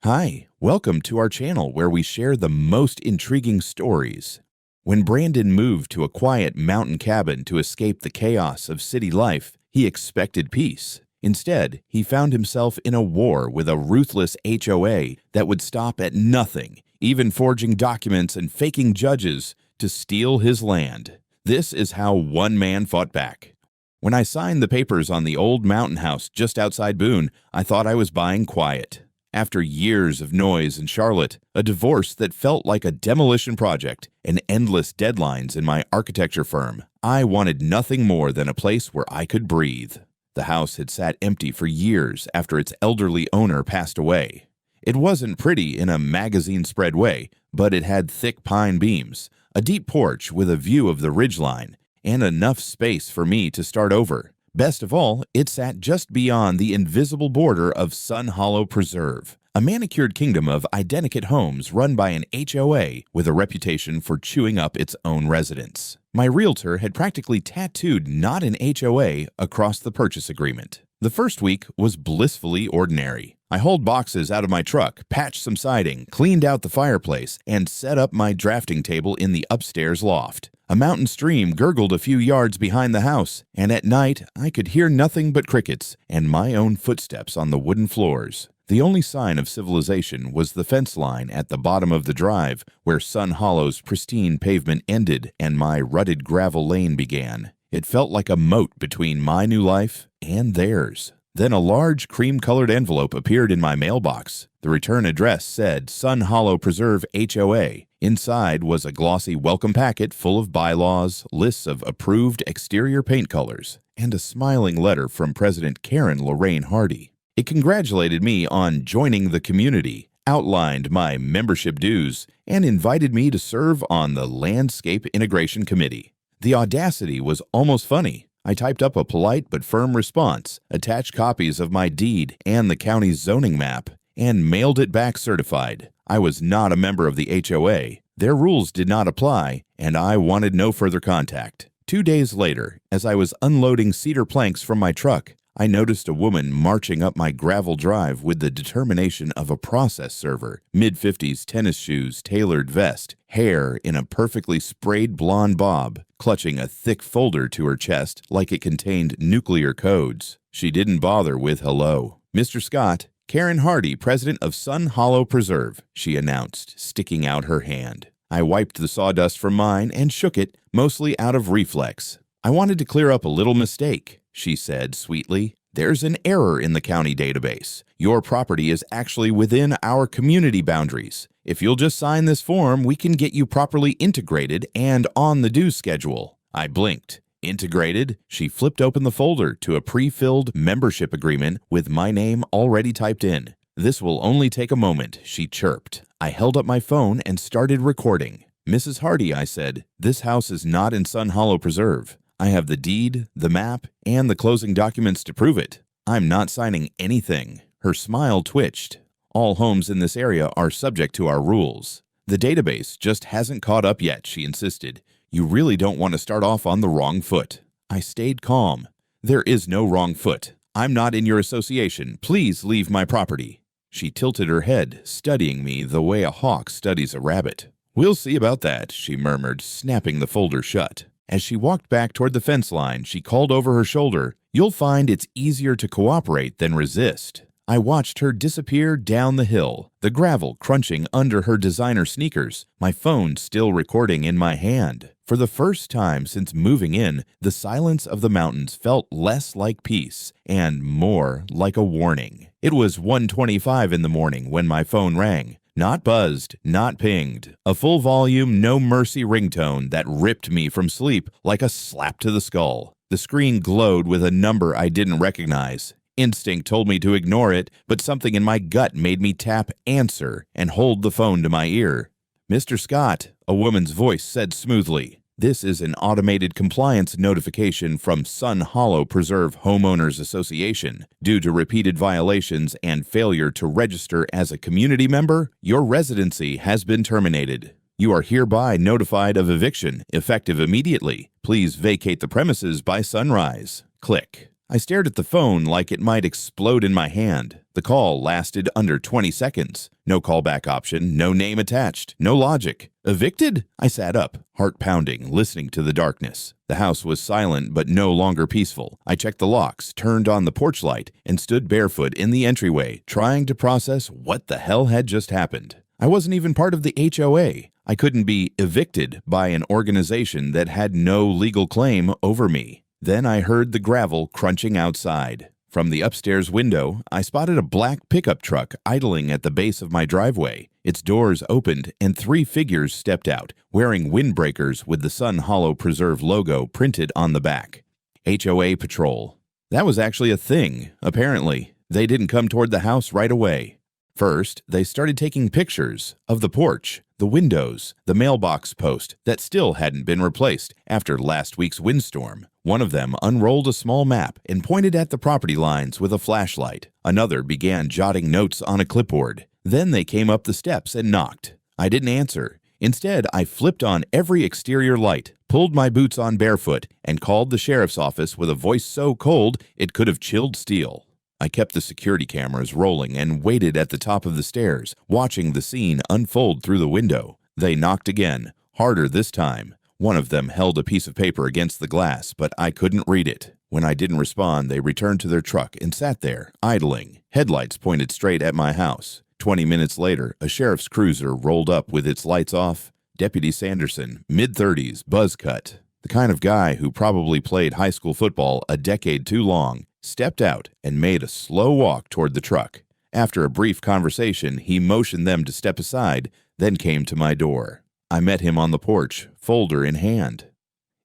Hi, welcome to our channel where we share the most intriguing stories. When Brandon moved to a quiet mountain cabin to escape the chaos of city life, he expected peace. Instead, he found himself in a war with a ruthless HOA that would stop at nothing, even forging documents and faking judges to steal his land. This is how one man fought back. When I signed the papers on the old mountain house just outside Boone, I thought I was buying quiet. After years of noise in Charlotte, a divorce that felt like a demolition project, and endless deadlines in my architecture firm, I wanted nothing more than a place where I could breathe. The house had sat empty for years after its elderly owner passed away. It wasn't pretty in a magazine spread way, but it had thick pine beams, a deep porch with a view of the ridgeline, and enough space for me to start over. Best of all, it sat just beyond the invisible border of Sun Hollow Preserve, a manicured kingdom of identical homes run by an HOA with a reputation for chewing up its own residents. My realtor had practically tattooed "not an HOA" across the purchase agreement. The first week was blissfully ordinary. I hauled boxes out of my truck, patched some siding, cleaned out the fireplace, and set up my drafting table in the upstairs loft. A mountain stream gurgled a few yards behind the house, and at night I could hear nothing but crickets and my own footsteps on the wooden floors. The only sign of civilization was the fence line at the bottom of the drive, where Sun Hollow's pristine pavement ended and my rutted gravel lane began. It felt like a moat between my new life and theirs. Then a large cream-colored envelope appeared in my mailbox. The return address said Sun Hollow Preserve HOA. Inside was a glossy welcome packet full of bylaws, lists of approved exterior paint colors, and a smiling letter from President Karen Lorraine Hardy. It congratulated me on joining the community, outlined my membership dues, and invited me to serve on the Landscape Integration Committee. The audacity was almost funny. I typed up a polite but firm response, attached copies of my deed and the county's zoning map, and mailed it back certified. I was not a member of the HOA. Their rules did not apply, and I wanted no further contact. 2 days later, as I was unloading cedar planks from my truck, I noticed a woman marching up my gravel drive with the determination of a process server, mid-50s tennis shoes, tailored vest, hair in a perfectly sprayed blonde bob, clutching a thick folder to her chest like it contained nuclear codes. She didn't bother with hello. "Mr. Scott, Karen Hardy, president of Sun Hollow Preserve," she announced, sticking out her hand. I wiped the sawdust from mine and shook it, mostly out of reflex. "I wanted to clear up a little mistake," she said sweetly. "There's an error in the county database. Your property is actually within our community boundaries. If you'll just sign this form, we can get you properly integrated and on the due schedule." I blinked. Integrated? She flipped open the folder to a pre-filled membership agreement with my name already typed in. "This will only take a moment," she chirped. I held up my phone and started recording. "Mrs. Hardy," I said, "this house is not in Sun Hollow Preserve. I have the deed, the map, and the closing documents to prove it. I'm not signing anything." Her smile twitched. "All homes in this area are subject to our rules. The database just hasn't caught up yet," she insisted. "You really don't want to start off on the wrong foot." I stayed calm. "There is no wrong foot. I'm not in your association. Please leave my property." She tilted her head, studying me the way a hawk studies a rabbit. "We'll see about that," she murmured, snapping the folder shut. As she walked back toward the fence line, she called over her shoulder, "You'll find it's easier to cooperate than resist." I watched her disappear down the hill, the gravel crunching under her designer sneakers, my phone still recording in my hand. For the first time since moving in, the silence of the mountains felt less like peace and more like a warning. It was 1:25 in the morning when my phone rang. Not buzzed, not pinged. A full volume, no mercy ringtone that ripped me from sleep like a slap to the skull. The screen glowed with a number I didn't recognize. Instinct told me to ignore it, but something in my gut made me tap answer and hold the phone to my ear. "Mr. Scott," a woman's voice said smoothly. "This is an automated compliance notification from Sun Hollow Preserve Homeowners Association. Due to repeated violations and failure to register as a community member, your residency has been terminated. You are hereby notified of eviction, effective immediately. Please vacate the premises by sunrise." Click. I stared at the phone like it might explode in my hand. The call lasted under 20 seconds. No callback option, no name attached, no logic. Evicted? I sat up, heart pounding, listening to the darkness. The house was silent but no longer peaceful. I checked the locks, turned on the porch light, and stood barefoot in the entryway, trying to process what the hell had just happened. I wasn't even part of the HOA. I couldn't be evicted by an organization that had no legal claim over me. Then I heard the gravel crunching outside. From the upstairs window, I spotted a black pickup truck idling at the base of my driveway. Its doors opened and 3 figures stepped out, wearing windbreakers with the Sun Hollow Preserve logo printed on the back. HOA patrol. That was actually a thing, apparently. They didn't come toward the house right away. First, they started taking pictures of the porch, the windows, the mailbox post that still hadn't been replaced after last week's windstorm. One of them unrolled a small map and pointed at the property lines with a flashlight. Another began jotting notes on a clipboard. Then they came up the steps and knocked. I didn't answer. Instead, I flipped on every exterior light, pulled my boots on barefoot, and called the sheriff's office with a voice so cold it could have chilled steel. I kept the security cameras rolling and waited at the top of the stairs, watching the scene unfold through the window. They knocked again, harder this time. One of them held a piece of paper against the glass, but I couldn't read it. When I didn't respond, they returned to their truck and sat there, idling, headlights pointed straight at my house. 20 minutes later, a sheriff's cruiser rolled up with its lights off. Deputy Sanderson, mid-30s, buzz cut, the kind of guy who probably played high school football a decade too long, stepped out and made a slow walk toward the truck. After a brief conversation, he motioned them to step aside, then came to my door. I met him on the porch, folder in hand.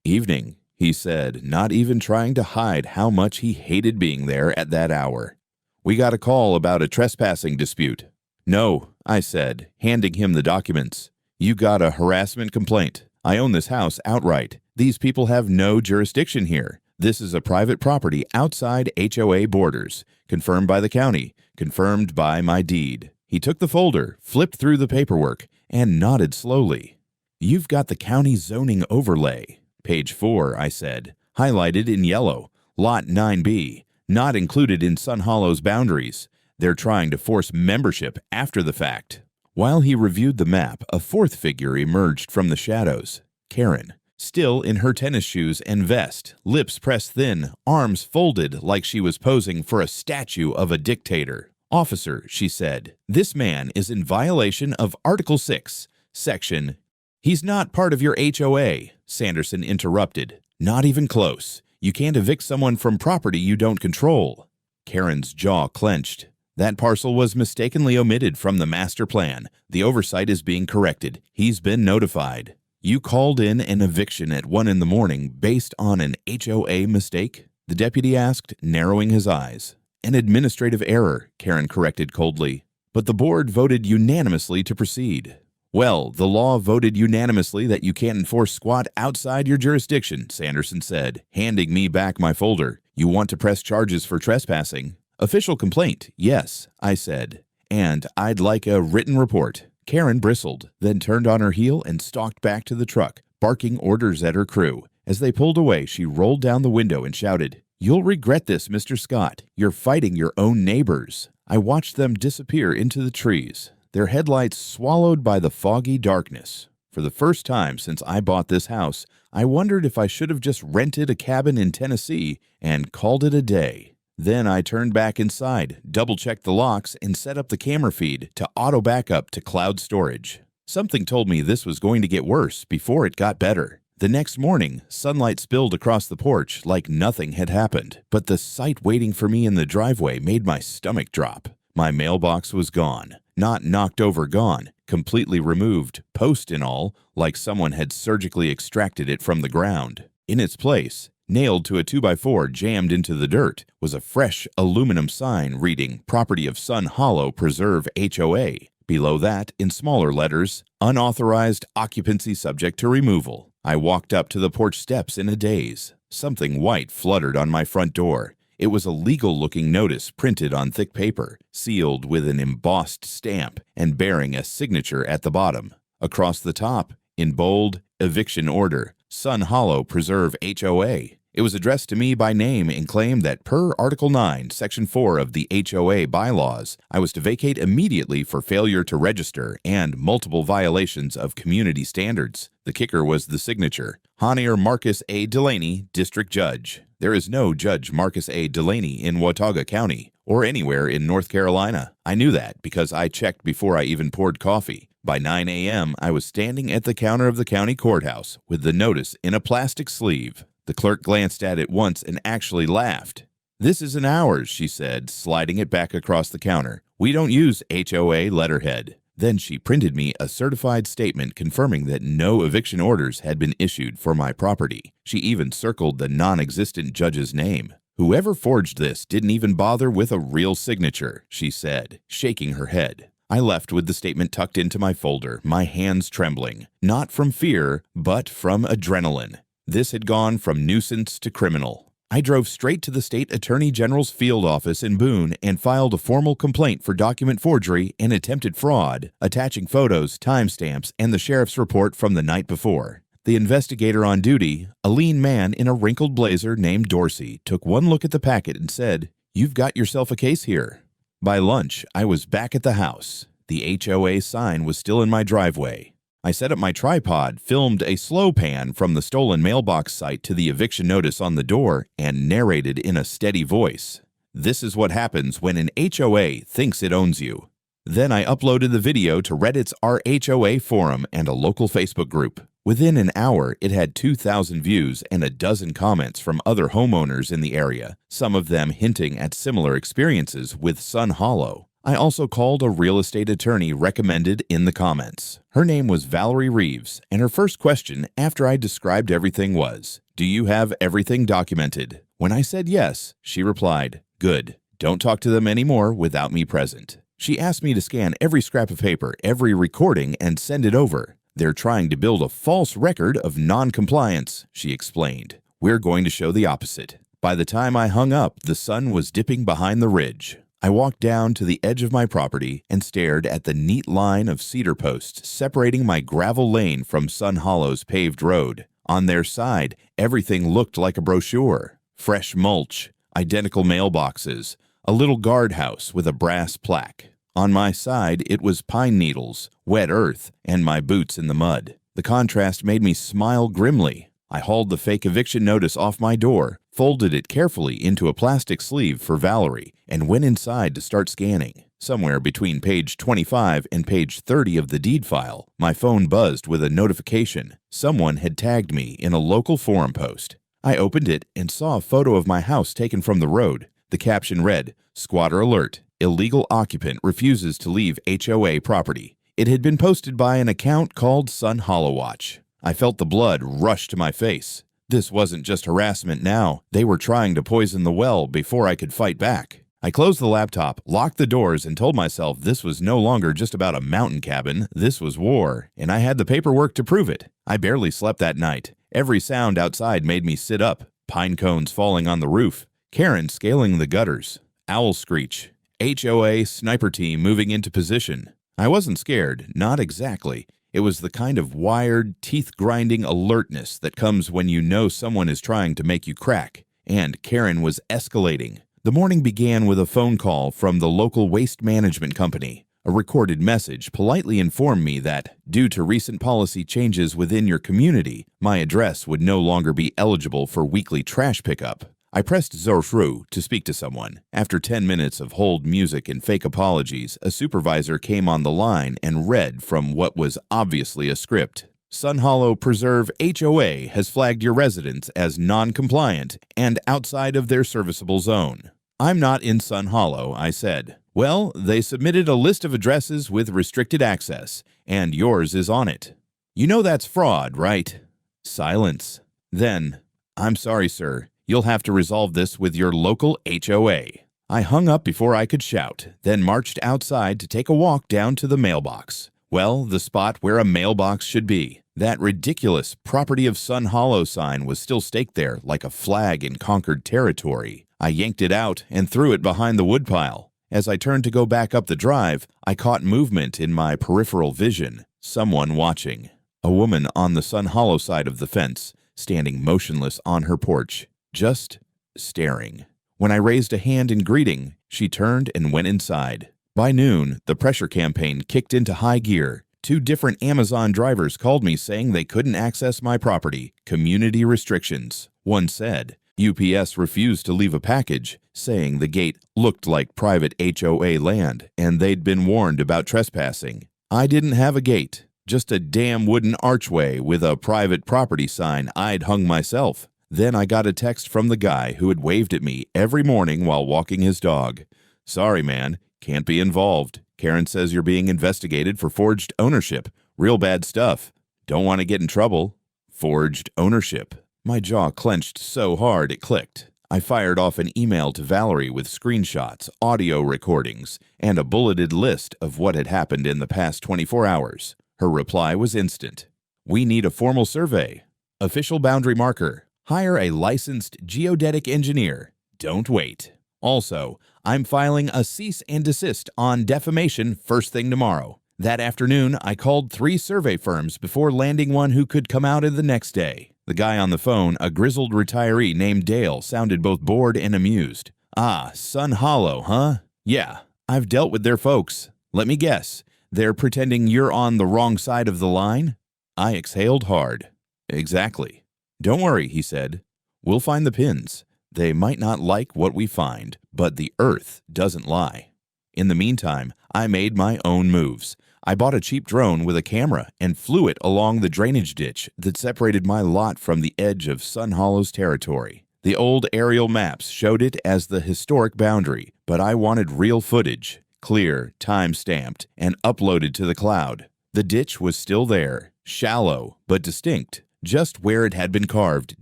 "Evening," he said, not even trying to hide how much he hated being there at that hour. "We got a call about a trespassing dispute." "No," I said, handing him the documents. "You got a harassment complaint. I own this house outright. These people have no jurisdiction here. This is a private property outside HOA borders, confirmed by the county, confirmed by my deed." He took the folder, flipped through the paperwork, and nodded slowly. "You've got the county zoning overlay. Page 4, I said, highlighted in yellow. Lot 9B, not included in Sun Hollow's boundaries. They're trying to force membership after the fact." While he reviewed the map, a 4th figure emerged from the shadows. Karen. Still in her tennis shoes and vest, lips pressed thin, arms folded like she was posing for a statue of a dictator. "Officer," she said, "this man is in violation of Article 6, Section—" "He's not part of your HOA," Sanderson interrupted. "Not even close. You can't evict someone from property you don't control." Karen's jaw clenched. "That parcel was mistakenly omitted from the master plan. The oversight is being corrected. He's been notified." "You called in an eviction at 1 in the morning based on an HOA mistake?" the deputy asked, narrowing his eyes. "An administrative error," Karen corrected coldly. "But the board voted unanimously to proceed." "Well, the law voted unanimously that you can't enforce squat outside your jurisdiction," Sanderson said, handing me back my folder. "You want to press charges for trespassing?" "Official complaint, yes," I said. "And I'd like a written report." Karen bristled, then turned on her heel and stalked back to the truck, barking orders at her crew. As they pulled away, she rolled down the window and shouted, "You'll regret this, Mr. Scott. You're fighting your own neighbors." I watched them disappear into the trees, their headlights swallowed by the foggy darkness. For the first time since I bought this house, I wondered if I should have just rented a cabin in Tennessee and called it a day. Then I turned back inside, double-checked the locks, and set up the camera feed to auto-backup to cloud storage. Something told me this was going to get worse before it got better. The next morning, sunlight spilled across the porch like nothing had happened, but the sight waiting for me in the driveway made my stomach drop. My mailbox was gone. Not knocked over gone, completely removed, post and all, like someone had surgically extracted it from the ground. In its place, nailed to a 2x4 jammed into the dirt, was a fresh aluminum sign reading "Property of Sun Hollow Preserve HOA." Below that, in smaller letters, "Unauthorized occupancy subject to removal." I walked up to the porch steps in a daze. Something white fluttered on my front door. It was a legal-looking notice printed on thick paper, sealed with an embossed stamp and bearing a signature at the bottom. Across the top, in bold, "Eviction order, Sun Hollow Preserve HOA." It was addressed to me by name and claimed that per Article 9, Section 4 of the HOA bylaws, I was to vacate immediately for failure to register and multiple violations of community standards. The kicker was the signature. Honier Marcus A. Delaney, District Judge. There is no Judge Marcus A. Delaney in Watauga County or anywhere in North Carolina. I knew that because I checked before I even poured coffee. By 9 a.m., I was standing at the counter of the county courthouse with the notice in a plastic sleeve. The clerk glanced at it once and actually laughed. "This isn't ours," she said, sliding it back across the counter. "We don't use HOA letterhead." Then she printed me a certified statement confirming that no eviction orders had been issued for my property. She even circled the non-existent judge's name. "Whoever forged this didn't even bother with a real signature," she said, shaking her head. I left with the statement tucked into my folder, my hands trembling, not from fear, but from adrenaline. This had gone from nuisance to criminal. I drove straight to the state attorney general's field office in Boone and filed a formal complaint for document forgery and attempted fraud, attaching photos, timestamps, and the sheriff's report from the night before. The investigator on duty, a lean man in a wrinkled blazer named Dorsey, took one look at the packet and said, "You've got yourself a case here." By lunch, I was back at the house. The HOA sign was still in my driveway. I set up my tripod, filmed a slow pan from the stolen mailbox site to the eviction notice on the door, and narrated in a steady voice. This is what happens when an HOA thinks it owns you. Then I uploaded the video to Reddit's RHOA forum and a local Facebook group. Within an hour, it had 2,000 views and a dozen comments from other homeowners in the area, some of them hinting at similar experiences with Sun Hollow. I also called a real estate attorney recommended in the comments. Her name was Valerie Reeves, and her first question after I described everything was, "Do you have everything documented?" When I said yes, she replied, "Good. Don't talk to them anymore without me present." She asked me to scan every scrap of paper, every recording, and send it over. "They're trying to build a false record of non-compliance," she explained. "We're going to show the opposite." By the time I hung up, the sun was dipping behind the ridge. I walked down to the edge of my property and stared at the neat line of cedar posts separating my gravel lane from Sun Hollow's paved road. On their side, everything looked like a brochure. Fresh mulch, identical mailboxes, a little guardhouse with a brass plaque. On my side, it was pine needles, wet earth, and my boots in the mud. The contrast made me smile grimly. I hauled the fake eviction notice off my door, folded it carefully into a plastic sleeve for Valerie, and went inside to start scanning. Somewhere between page 25 and page 30 of the deed file, my phone buzzed with a notification. Someone had tagged me in a local forum post. I opened it and saw a photo of my house taken from the road. The caption read, "Squatter alert. Illegal occupant refuses to leave HOA property." It had been posted by an account called Sun Hollow Watch. I felt the blood rush to my face. This wasn't just harassment now. They were trying to poison the well before I could fight back. I closed the laptop, locked the doors, and told myself this was no longer just about a mountain cabin. This was war, and I had the paperwork to prove it. I barely slept that night. Every sound outside made me sit up. Pine cones falling on the roof, Karen scaling the gutters, owl screech, HOA sniper team moving into position. I wasn't scared, not exactly. It was the kind of wired, teeth-grinding alertness that comes when you know someone is trying to make you crack. And Karen was escalating. The morning began with a phone call from the local waste management company. A recorded message politely informed me that, due to recent policy changes within your community, my address would no longer be eligible for weekly trash pickup. I pressed Zorfru to speak to someone. After 10 minutes of hold music and fake apologies, a supervisor came on the line and read from what was obviously a script. Sun Hollow Preserve HOA has flagged your residents as non-compliant and outside of their serviceable zone. I'm not in Sun Hollow, I said. Well, they submitted a list of addresses with restricted access, and yours is on it. You know that's fraud, right? Silence. Then, I'm sorry, sir. You'll have to resolve this with your local HOA. I hung up before I could shout, then marched outside to take a walk down to the mailbox. Well, the spot where a mailbox should be. That ridiculous Property of Sun Hollow sign was still staked there like a flag in conquered territory. I yanked it out and threw it behind the woodpile. As I turned to go back up the drive, I caught movement in my peripheral vision. Someone watching. A woman on the Sun Hollow side of the fence, standing motionless on her porch. just staring. When I raised a hand in greeting, she turned and went inside. By noon, the pressure campaign kicked into high gear. 2 different Amazon drivers called me saying they couldn't access my property. Community restrictions. One said, UPS refused to leave a package, saying the gate looked like private HOA land and they'd been warned about trespassing. I didn't have a gate, just a damn wooden archway with a private property sign I'd hung myself. Then I got a text from the guy who had waved at me every morning while walking his dog. Sorry, man, can't be involved. Karen says you're being investigated for forged ownership. Real bad stuff. Don't want to get in trouble. Forged ownership. My jaw clenched so hard it clicked. I fired off an email to Valerie with screenshots, audio recordings, and a bulleted list of what had happened in the past 24 hours. Her reply was instant. We need a formal survey. Official boundary marker. Hire a licensed geodetic engineer. Don't wait. Also, I'm filing a cease and desist on defamation first thing tomorrow. That afternoon, I called 3 survey firms before landing one who could come out in the next day. The guy on the phone, a grizzled retiree named Dale, sounded both bored and amused. Ah, Sun Hollow, huh? Yeah, I've dealt with their folks. Let me guess, they're pretending you're on the wrong side of the line? I exhaled hard. Exactly. Don't worry, he said. We'll find the pins. They might not like what we find, but the earth doesn't lie. In the meantime, I made my own moves. I bought a cheap drone with a camera and flew it along the drainage ditch that separated my lot from the edge of Sun Hollow's territory. The old aerial maps showed it as the historic boundary, but I wanted real footage, clear, time-stamped, and uploaded to the cloud. The ditch was still there, shallow but distinct, just where it had been carved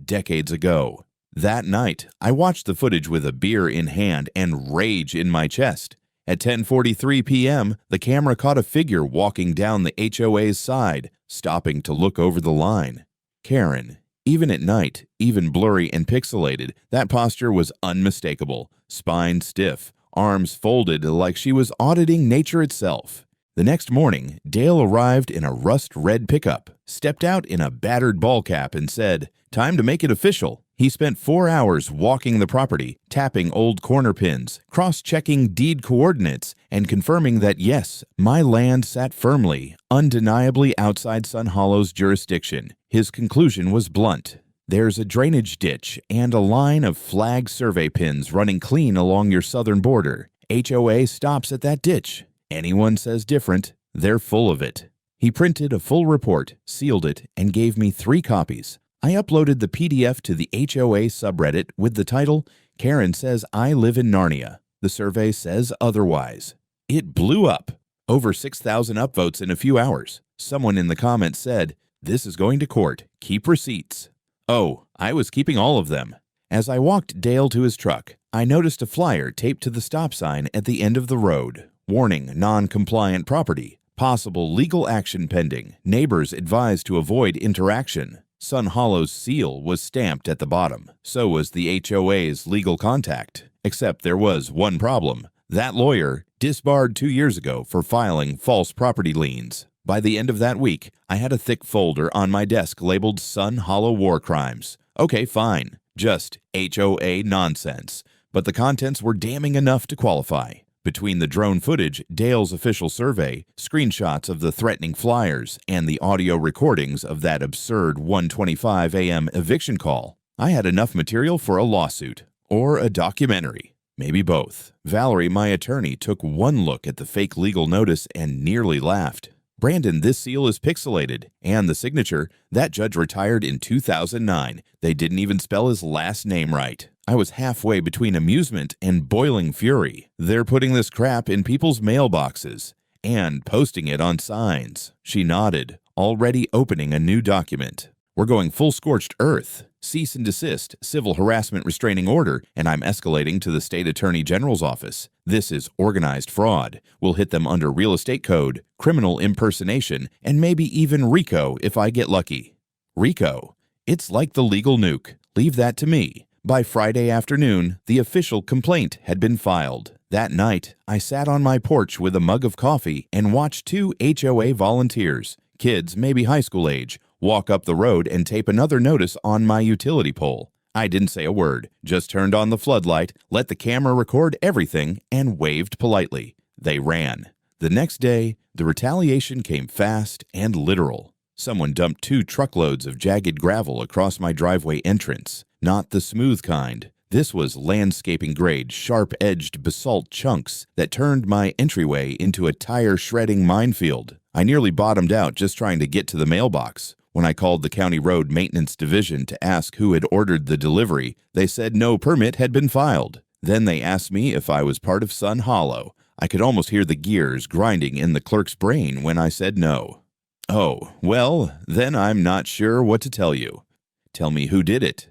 decades ago. That night, I watched the footage with a beer in hand and rage in my chest. At 10:43 p.m., the camera caught a figure walking down the HOA's side, stopping to look over the line. Karen. Even at night, even blurry and pixelated, that posture was unmistakable. Spine stiff, arms folded like she was auditing nature itself. The next morning, Dale arrived in a rust-red pickup, stepped out in a battered ball cap and said, "Time to make it official." He spent 4 hours walking the property, tapping old corner pins, cross-checking deed coordinates, and confirming that yes, my land sat firmly, undeniably outside Sun Hollow's jurisdiction. His conclusion was blunt. There's a drainage ditch and a line of flag survey pins running clean along your southern border. HOA stops at that ditch. Anyone says different, they're full of it. He printed a full report, sealed it, and gave me 3 copies. I uploaded the PDF to the HOA subreddit with the title, Karen Says I Live in Narnia. The survey says otherwise. It blew up. Over 6,000 upvotes in a few hours. Someone in the comments said, "This is going to court. Keep receipts." Oh, I was keeping all of them. As I walked Dale to his truck, I noticed a flyer taped to the stop sign at the end of the road. Warning, non-compliant property. Possible legal action pending. Neighbors advised to avoid interaction. Sun Hollow's seal was stamped at the bottom. So was the HOA's legal contact. Except there was one problem. That lawyer disbarred 2 years ago for filing false property liens. By the end of that week, I had a thick folder on my desk labeled Sun Hollow War Crimes. Okay, fine. Just HOA nonsense. But the contents were damning enough to qualify. Between the drone footage, Dale's official survey, screenshots of the threatening flyers, and the audio recordings of that absurd 1:25 a.m. eviction call, I had enough material for a lawsuit. Or a documentary. Maybe both. Valerie, my attorney, took one look at the fake legal notice and nearly laughed. "Brandon, this seal is pixelated. And the signature, that judge retired in 2009. They didn't even spell his last name right." I was halfway between amusement and boiling fury. They're putting this crap in people's mailboxes and posting it on signs. She nodded, already opening a new document. We're going full scorched earth. Cease and desist, civil harassment restraining order, and I'm escalating to the state attorney general's office. This is organized fraud. We'll hit them under real estate code, criminal impersonation, and maybe even RICO if I get lucky. RICO. It's like the legal nuke. Leave that to me. By Friday afternoon, the official complaint had been filed. That night, I sat on my porch with a mug of coffee and watched 2 HOA volunteers, kids maybe high school age, walk up the road and tape another notice on my utility pole. I didn't say a word, just turned on the floodlight, let the camera record everything, and waved politely. They ran. The next day, the retaliation came fast and literal. Someone dumped 2 truckloads of jagged gravel across my driveway entrance. Not the smooth kind. This was landscaping-grade, sharp-edged basalt chunks that turned my entryway into a tire-shredding minefield. I nearly bottomed out just trying to get to the mailbox. When I called the County Road Maintenance Division to ask who had ordered the delivery, they said no permit had been filed. Then they asked me if I was part of Sun Hollow. I could almost hear the gears grinding in the clerk's brain when I said no. Oh, well, then I'm not sure what to tell you. Tell me who did it.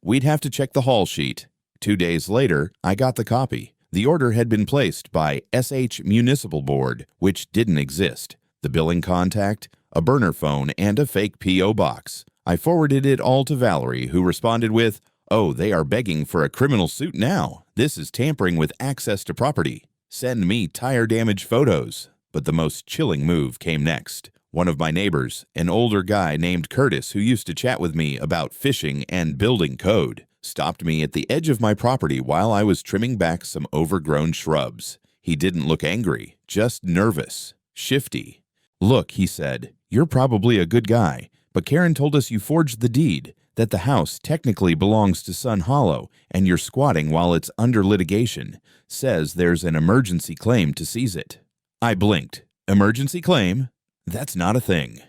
We'd have to check the haul sheet. 2 days later, I got the copy. The order had been placed by SH Municipal Board, which didn't exist. The billing contact, a burner phone, and a fake P.O. box. I forwarded it all to Valerie, who responded with, "Oh, they are begging for a criminal suit now. This is tampering with access to property. Send me tire damage photos." But the most chilling move came next. One of my neighbors, an older guy named Curtis who used to chat with me about fishing and building code, stopped me at the edge of my property while I was trimming back some overgrown shrubs. He didn't look angry, just nervous, shifty. "Look," he said, "you're probably a good guy, but Karen told us you forged the deed, that the house technically belongs to Sun Hollow, and you're squatting while it's under litigation. Says there's an emergency claim to seize it." I blinked. Emergency claim? That's not a thing.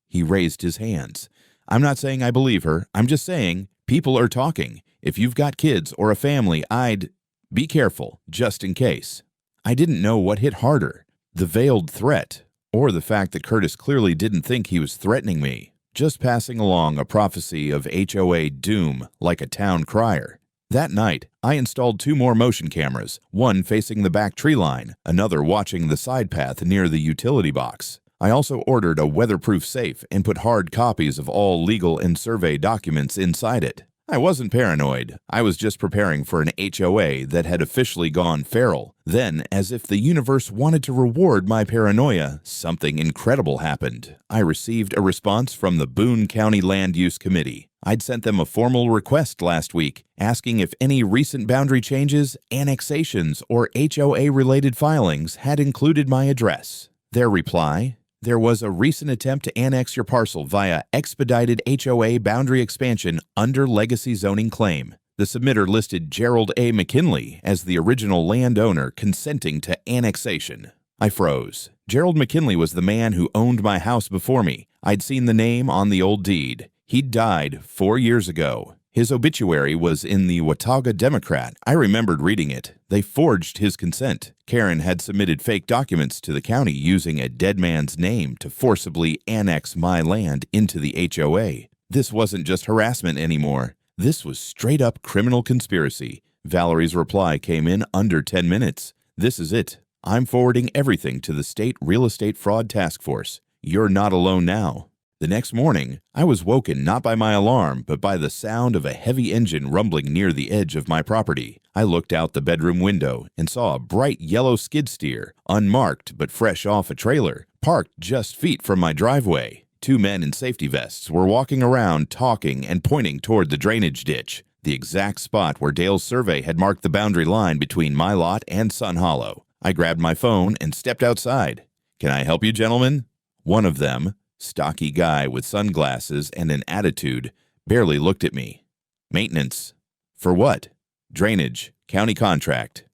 He raised his hands. "I'm not saying I believe her. I'm just saying people are talking. If you've got kids or a family, I'd be careful, just in case." I didn't know what hit harder, the veiled threat, or the fact that Curtis clearly didn't think he was threatening me, just passing along a prophecy of HOA doom like a town crier. That night, I installed 2 more motion cameras, one facing the back tree line, another watching the side path near the utility box. I also ordered a weatherproof safe and put hard copies of all legal and survey documents inside it. I wasn't paranoid. I was just preparing for an HOA that had officially gone feral. Then, as if the universe wanted to reward my paranoia, something incredible happened. I received a response from the Boone County Land Use Committee. I'd sent them a formal request last week, asking if any recent boundary changes, annexations, or HOA-related filings had included my address. Their reply: "There was a recent attempt to annex your parcel via expedited HOA boundary expansion under legacy zoning claim." The submitter listed Gerald A. McKinley as the original landowner consenting to annexation. I froze. Gerald McKinley was the man who owned my house before me. I'd seen the name on the old deed. He'd died 4 years ago. His obituary was in the Watauga Democrat. I remembered reading it. They forged his consent. Karen had submitted fake documents to the county using a dead man's name to forcibly annex my land into the HOA. This wasn't just harassment anymore. This was straight-up criminal conspiracy. Valerie's reply came in under 10 minutes. "This is it. I'm forwarding everything to the State Real Estate Fraud Task Force. You're not alone now." The next morning, I was woken not by my alarm, but by the sound of a heavy engine rumbling near the edge of my property. I looked out the bedroom window and saw a bright yellow skid steer, unmarked but fresh off a trailer, parked just feet from my driveway. 2 men in safety vests were walking around, talking and pointing toward the drainage ditch, the exact spot where Dale's survey had marked the boundary line between my lot and Sun Hollow. I grabbed my phone and stepped outside. "Can I help you, gentlemen?" One of them, stocky guy with sunglasses and an attitude, barely looked at me. "Maintenance." "For what?" "Drainage. County contract."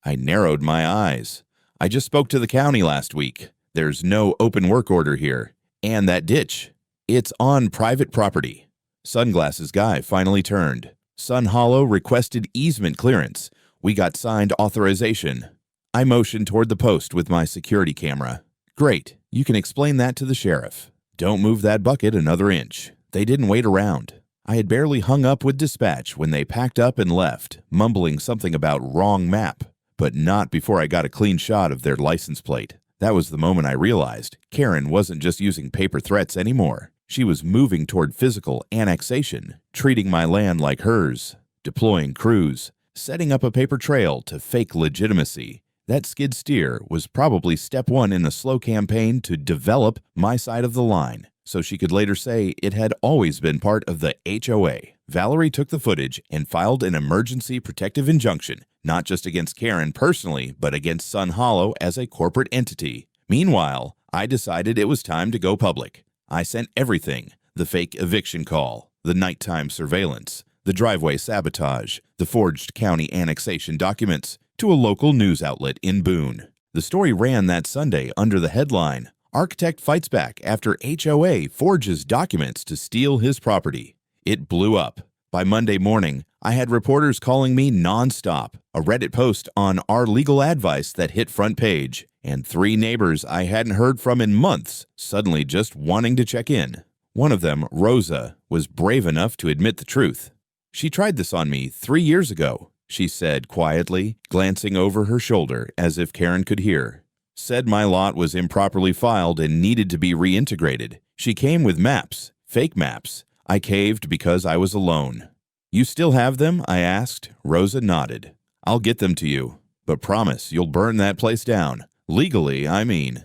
I narrowed my eyes. "I just spoke to the county last week. There's no open work order here. And that ditch, it's on private property." Sunglasses guy finally turned. "Sun Hollow requested easement clearance. We got signed authorization." I motioned toward the post with my security camera. "Great. You can explain that to the sheriff. Don't move that bucket another inch." They didn't wait around. I had barely hung up with dispatch when they packed up and left, mumbling something about wrong map, but not before I got a clean shot of their license plate. That was the moment I realized Karen wasn't just using paper threats anymore. She was moving toward physical annexation, treating my land like hers, deploying crews, setting up a paper trail to fake legitimacy. That skid steer was probably step 1 in a slow campaign to develop my side of the line, so she could later say it had always been part of the HOA. Valerie took the footage and filed an emergency protective injunction, not just against Karen personally, but against Sun Hollow as a corporate entity. Meanwhile, I decided it was time to go public. I sent everything: the fake eviction call, the nighttime surveillance, the driveway sabotage, the forged county annexation documents, to a local news outlet in Boone. The story ran that Sunday under the headline, "Architect Fights Back After HOA Forges Documents to Steal His Property." It blew up. By Monday morning, I had reporters calling me nonstop, a Reddit post on our legal advice that hit front page, and 3 neighbors I hadn't heard from in months suddenly just wanting to check in. One of them, Rosa, was brave enough to admit the truth. "She tried this on me 3 years ago," she said quietly, glancing over her shoulder as if Karen could hear. "Said my lot was improperly filed and needed to be reintegrated. She came with maps, fake maps. I caved because I was alone." "You still have them?" I asked. Rosa nodded. "I'll get them to you, but promise you'll burn that place down. Legally, I mean."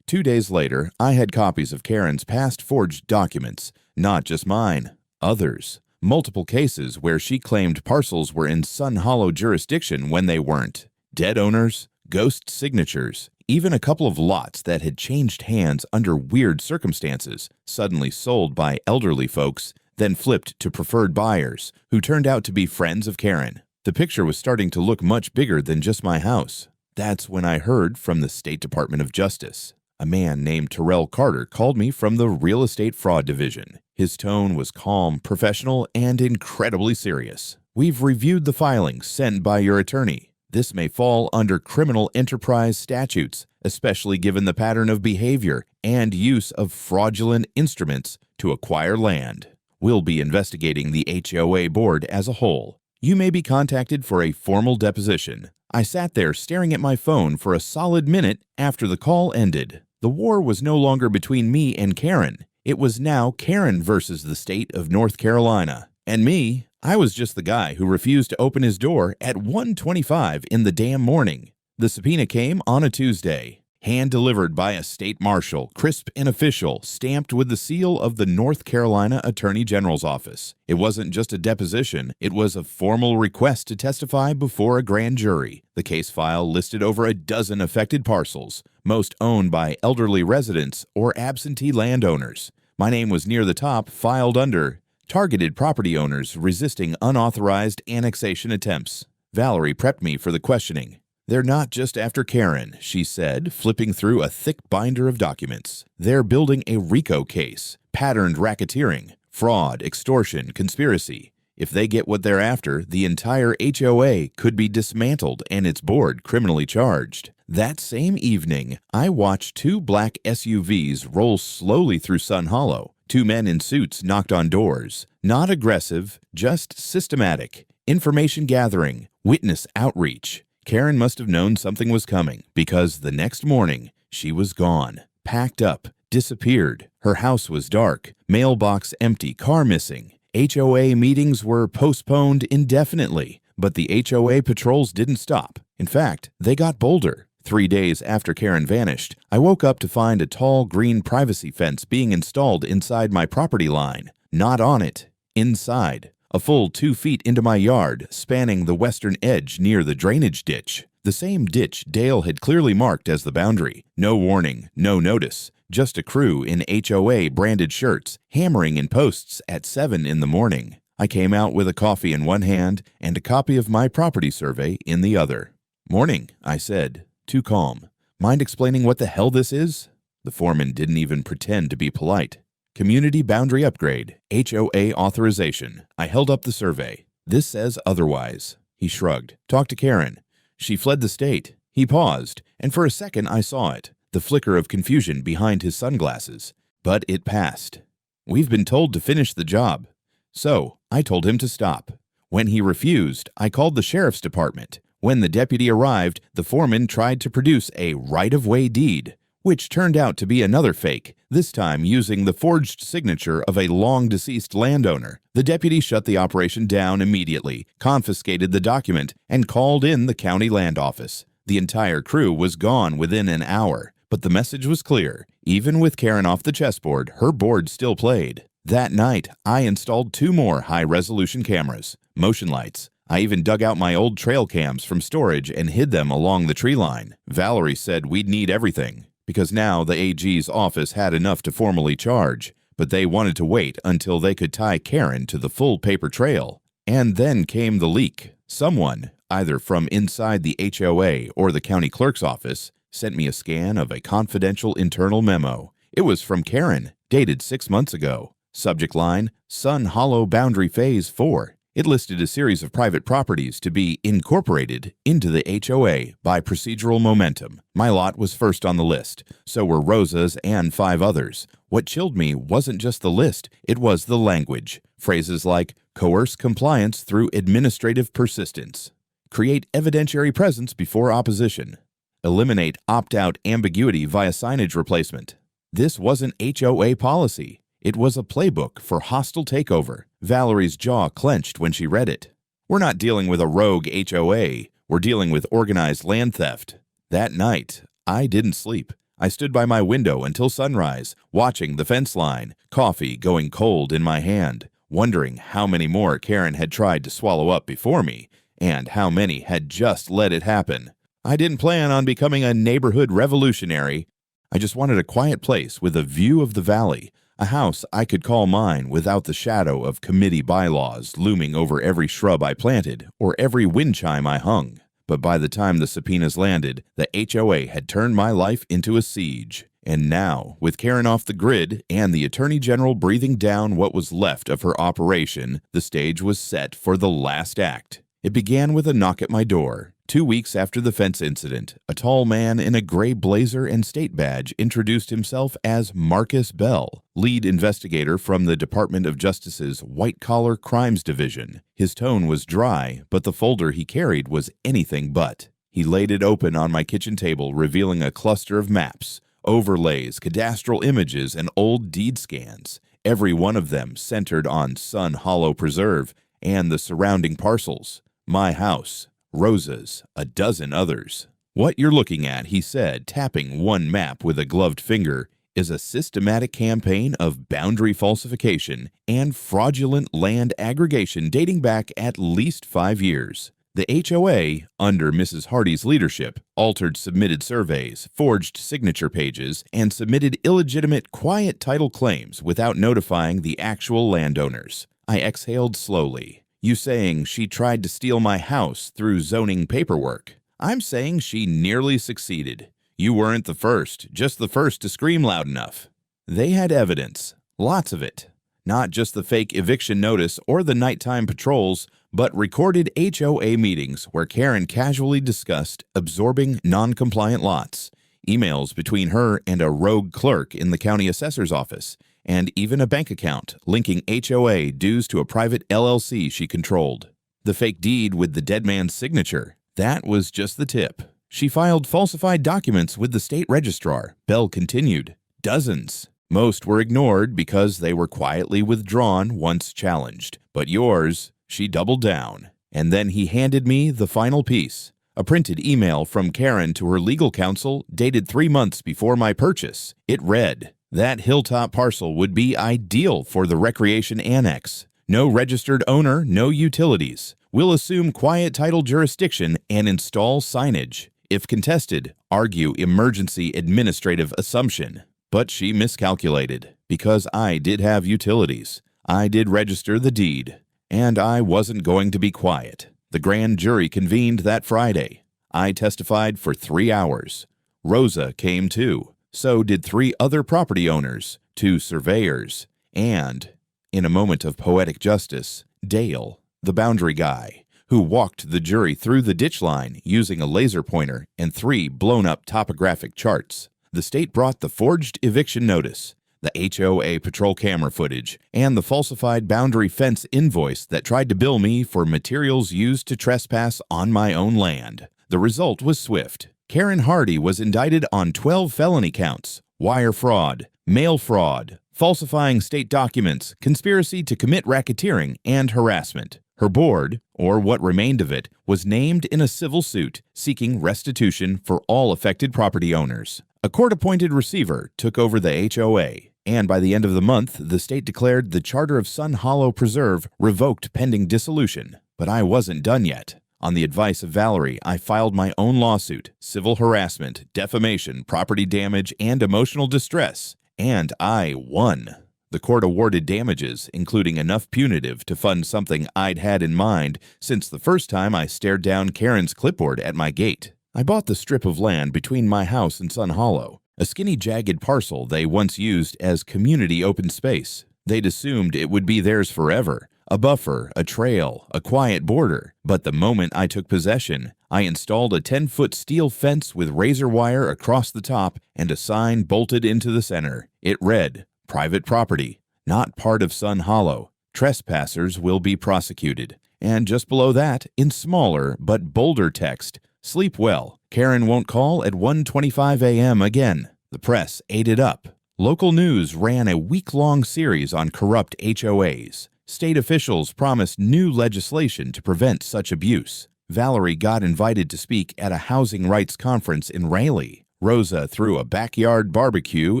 2 days later, I had copies of Karen's past forged documents, not just mine, others. Multiple cases where she claimed parcels were in Sun Hollow jurisdiction when they weren't. Dead owners, ghost signatures, even a couple of lots that had changed hands under weird circumstances, suddenly sold by elderly folks, then flipped to preferred buyers, who turned out to be friends of Karen. The picture was starting to look much bigger than just my house. That's when I heard from the State Department of Justice. A man named Terrell Carter called me from the Real Estate Fraud Division. His tone was calm, professional, and incredibly serious. "We've reviewed the filings sent by your attorney. This may fall under criminal enterprise statutes, especially given the pattern of behavior and use of fraudulent instruments to acquire land. We'll be investigating the HOA board as a whole. You may be contacted for a formal deposition." I sat there staring at my phone for a solid minute after the call ended. The war was no longer between me and Karen. It was now Karen versus the state of North Carolina. And me, I was just the guy who refused to open his door at 1:25 in the damn morning. The subpoena came on a Tuesday, hand-delivered by a state marshal, crisp and official, stamped with the seal of the North Carolina Attorney General's office. It wasn't just a deposition, it was a formal request to testify before a grand jury. The case file listed over a dozen affected parcels, most owned by elderly residents or absentee landowners. My name was near the top, filed under targeted property owners resisting unauthorized annexation attempts. Valerie prepped me for the questioning. "They're not just after Karen," she said, flipping through a thick binder of documents. "They're building a RICO case, patterned racketeering, fraud, extortion, conspiracy. If they get what they're after, the entire HOA could be dismantled and its board criminally charged." That same evening, I watched 2 black SUVs roll slowly through Sun Hollow. 2 men in suits knocked on doors. Not aggressive, just systematic. Information gathering, witness outreach. Karen must have known something was coming, because the next morning, she was gone, packed up, disappeared. Her house was dark, mailbox empty, car missing. HOA meetings were postponed indefinitely, but the HOA patrols didn't stop. In fact, they got bolder. 3 days after Karen vanished, I woke up to find a tall green privacy fence being installed inside my property line. Not on it, inside. A full 2 feet into my yard, spanning the western edge near the drainage ditch. The same ditch Dale had clearly marked as the boundary. No warning, no notice. Just a crew in HOA branded shirts, hammering in posts at 7 in the morning. I came out with a coffee in one hand and a copy of my property survey in the other. "Morning," I said, too calm. "Mind explaining what the hell this is?" The foreman didn't even pretend to be polite. "Community boundary upgrade, HOA authorization." I held up the survey. "This says otherwise." He shrugged. "Talk to Karen. She fled the state." He paused, and for a second I saw it, the flicker of confusion behind his sunglasses. But it passed. "We've been told to finish the job." So I told him to stop. When he refused, I called the sheriff's department. When the deputy arrived, the foreman tried to produce a right-of-way deed, which turned out to be another fake, this time using the forged signature of a long-deceased landowner. The deputy shut the operation down immediately, confiscated the document, and called in the county land office. The entire crew was gone within an hour, but the message was clear. Even with Karen off the chessboard, her board still played. That night, I installed 2 more high-resolution cameras, motion lights. I even dug out my old trail cams from storage and hid them along the tree line. Valerie said we'd need everything, because now the AG's office had enough to formally charge, but they wanted to wait until they could tie Karen to the full paper trail. And then came the leak. Someone, either from inside the HOA or the county clerk's office, sent me a scan of a confidential internal memo. It was from Karen, dated 6 months ago. Subject line, Sun Hollow Boundary Phase 4. It listed a series of private properties to be incorporated into the HOA by procedural momentum. My lot was first on the list, so were Rosa's and 5 others. What chilled me wasn't just the list, it was the language. Phrases like coerce compliance through administrative persistence, create evidentiary presence before opposition, eliminate opt-out ambiguity via signage replacement. This wasn't HOA policy. It was a playbook for hostile takeover. Valerie's jaw clenched when she read it. We're not dealing with a rogue HOA. We're dealing with organized land theft. That night, I didn't sleep. I stood by my window until sunrise, watching the fence line, coffee going cold in my hand, wondering how many more Karen had tried to swallow up before me, and how many had just let it happen. I didn't plan on becoming a neighborhood revolutionary. I just wanted a quiet place with a view of the valley, a house I could call mine without the shadow of committee bylaws looming over every shrub I planted or every wind chime I hung. But by the time the subpoenas landed, the HOA had turned my life into a siege. And now, with Karen off the grid and the Attorney General breathing down what was left of her operation, the stage was set for the last act. It began with a knock at my door. 2 weeks after the fence incident, a tall man in a gray blazer and state badge introduced himself as Marcus Bell, lead investigator from the Department of Justice's White-Collar Crimes Division. His tone was dry, but the folder he carried was anything but. He laid it open on my kitchen table, revealing a cluster of maps, overlays, cadastral images, and old deed scans, every one of them centered on Sun Hollow Preserve and the surrounding parcels. My house, Rosa's, a dozen others. What you're looking at, he said, tapping one map with a gloved finger, is a systematic campaign of boundary falsification and fraudulent land aggregation dating back at least 5 years. The HOA, under Mrs. Hardy's leadership, altered submitted surveys, forged signature pages, and submitted illegitimate quiet title claims without notifying the actual landowners. I exhaled slowly. You saying she tried to steal my house through zoning paperwork. I'm saying she nearly succeeded. You weren't the first, just the first to scream loud enough. They had evidence, lots of it. Not just the fake eviction notice or the nighttime patrols, but recorded HOA meetings where Karen casually discussed absorbing non-compliant lots, emails between her and a rogue clerk in the county assessor's office, and even a bank account linking HOA dues to a private LLC she controlled. The fake deed with the dead man's signature, that was just the tip. She filed falsified documents with the state registrar, Bell continued. Dozens. Most were ignored because they were quietly withdrawn once challenged. But yours, she doubled down. And then he handed me the final piece, a printed email from Karen to her legal counsel dated 3 months before my purchase. It read, that hilltop parcel would be ideal for the recreation annex. No registered owner, no utilities. We'll assume quiet title jurisdiction and install signage. If contested, argue emergency administrative assumption. But she miscalculated, because I did have utilities. I did register the deed, and I wasn't going to be quiet. The grand jury convened that Friday. I testified for 3 hours. Rosa came too. So did 3 other property owners, 2 surveyors, and, in a moment of poetic justice, Dale, the boundary guy, who walked the jury through the ditch line using a laser pointer and 3 blown-up topographic charts. The state brought the forged eviction notice, the HOA patrol camera footage, and the falsified boundary fence invoice that tried to bill me for materials used to trespass on my own land. The result was swift. Karen Hardy was indicted on 12 felony counts: wire fraud, mail fraud, falsifying state documents, conspiracy to commit racketeering, and harassment. Her board, or what remained of it, was named in a civil suit seeking restitution for all affected property owners. A court-appointed receiver took over the HOA. And by the end of the month, the state declared the charter of Sun Hollow Preserve revoked pending dissolution. But I wasn't done yet. On the advice of Valerie, I filed my own lawsuit, civil harassment, defamation, property damage, and emotional distress. And I won. The court awarded damages, including enough punitive to fund something I'd had in mind since the first time I stared down Karen's clipboard at my gate. I bought the strip of land between my house and Sun Hollow, a skinny, jagged parcel they once used as community open space. They'd assumed it would be theirs forever, a buffer, a trail, a quiet border. But the moment I took possession, I installed a 10-foot steel fence with razor wire across the top and a sign bolted into the center. It read, "Private property, not part of Sun Hollow. Trespassers will be prosecuted." And just below that, in smaller but bolder text, "Sleep well. Karen won't call at 1:25 a.m. again." The press ate it up. Local news ran a week-long series on corrupt HOAs. State officials promised new legislation to prevent such abuse. Valerie got invited to speak at a housing rights conference in Raleigh. Rosa threw a backyard barbecue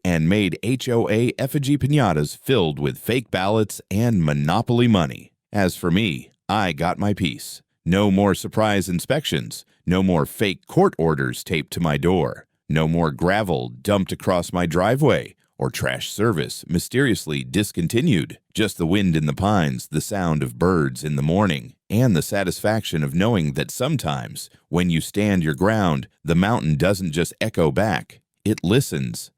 and made HOA effigy piñatas filled with fake ballots and monopoly money. As for me, I got my piece. No more surprise inspections. No more fake court orders taped to my door. No more gravel dumped across my driveway or trash service mysteriously discontinued. Just the wind in the pines, the sound of birds in the morning, and the satisfaction of knowing that sometimes, when you stand your ground, the mountain doesn't just echo back, it listens.